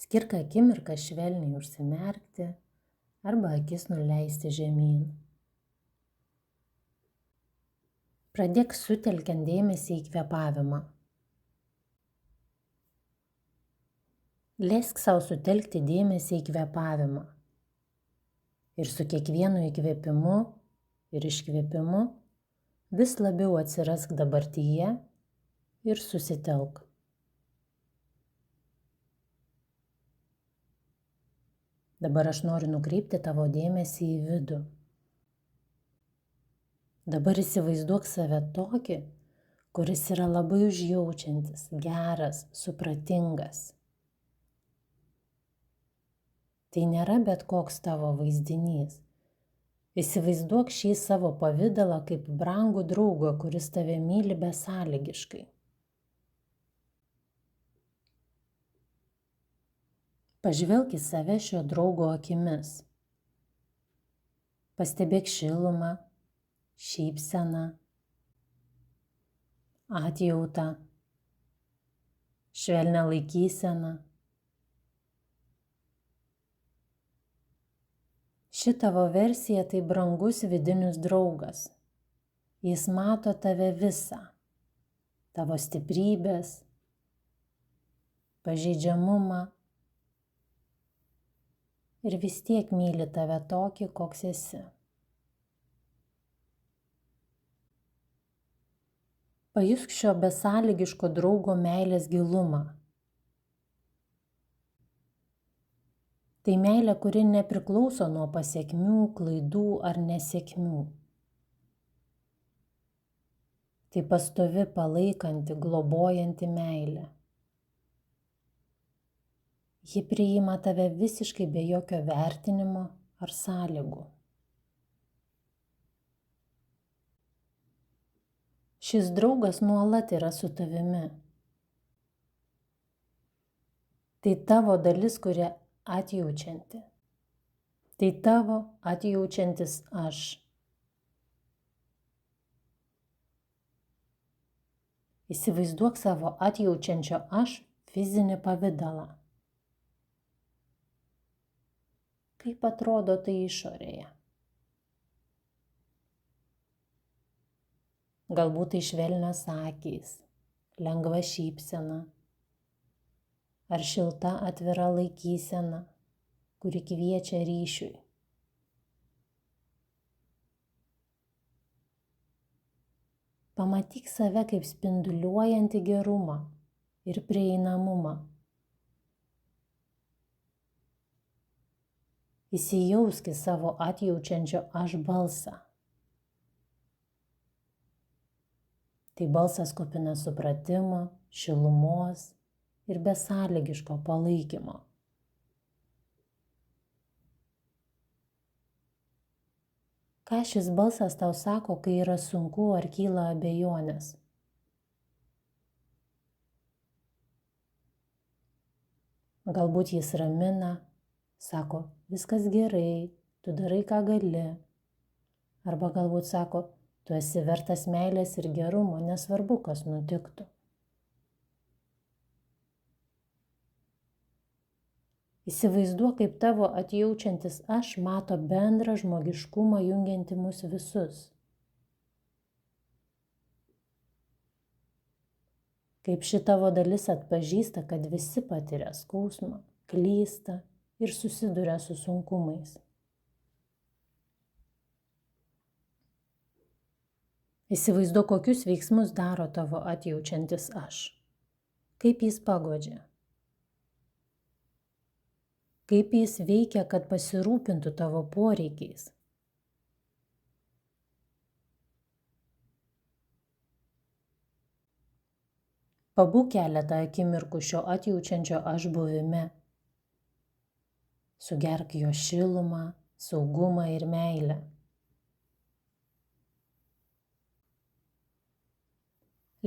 Skirk akimirką švelniai užsimerkti arba akis nuleisti žemyn. Pradėk sutelkiant dėmesį į kvėpavimą. Leisk savo sutelkti dėmesį į kvėpavimą. Ir su kiekvienu įkvėpimu ir iškvėpimu vis labiau atsirask dabartyje ir susitelk. Dabar aš noriu nukreipti tavo dėmesį į vidų. Dabar įsivaizduok save tokį, kuris yra labai užjaučiantis, geras, supratingas. Tai nėra bet koks tavo vaizdinys. Įsivaizduok šį savo pavidalą kaip brangų draugą, kuris tave myli besąlygiškai. Pažvelk į save šio draugo akimis. Pastebėk šilumą, šypseną, atjautą, švelnią laikyseną. Ši tavo versija tai brangus vidinis draugas. Jis mato tave visą, tavo stiprybės, pažeidžiamumą ir vis tiek myli tave tokį, koks esi. Pajusk šio besąlygiško draugo meilės gilumą. Tai meilė, kuri nepriklauso nuo pasekmių, klaidų ar nesėkmių. Tai pastovi, palaikanti, globojanti meilė. Ji priima tave visiškai be jokio vertinimo ar sąlygų. Šis draugas nuolat yra su tavimi. Tai tavo dalis, kuri atjaučianti. Tai tavo atjaučiantis aš. Įsivaizduok savo atjaučiančio aš fizinį pavidalą. Kaip atrodo tai išorėje? Galbūt tai švelnios akys, lengva šypsena ar šilta atvira laikysena, kuri kviečia ryšiui. Pamatyk save kaip spinduliuojantį gerumą ir prieinamumą. Įsijausk į savo atjaučiančio aš balsą. Tai balsas kupinas supratimo, šilumos ir besąlygiško palaikymo. Ką šis balsas tau sako, kai yra sunku ar kyla abejonės? Galbūt jis ramina, sako, viskas gerai, tu darai, ką gali. Arba galbūt sako, tu esi vertas meilės ir gerumo, nesvarbu, kas nutiktų. Įsivaizduok, kaip tavo atjaučiantis aš mato bendrą žmogiškumą jungiantį mus visus. Kaip ši tavo dalis atpažįsta, kad visi patiria skausmą, klysta ir susiduria su sunkumais. Įsivaizduok, kokius veiksmus daro tavo atjaučiantis aš. Kaip jis paguodžia. Kaip jis veikia, kad pasirūpintų tavo poreikiais. Pabūk keletą akimirkų šio atjaučiančio aš buvime. Sugerk jo šilumą, saugumą ir meilę.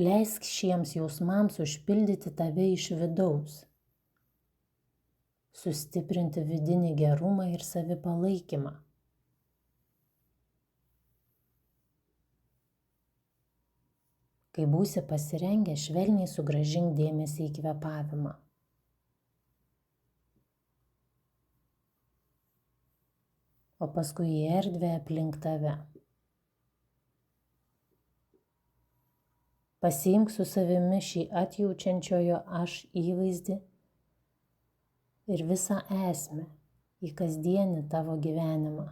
Leisk šiems jausmams užpildyti tave iš vidaus. Sustiprinti vidinį gerumą ir savipalaikymą. Kai būsi pasirengę, švelniai sugrąžink dėmesį į kvėpavimą. o paskui į erdvę aplink tave. Pasiimk su savimi šį atjaučiančiojo aš įvaizdį ir visą esmę į kasdienį tavo gyvenimą.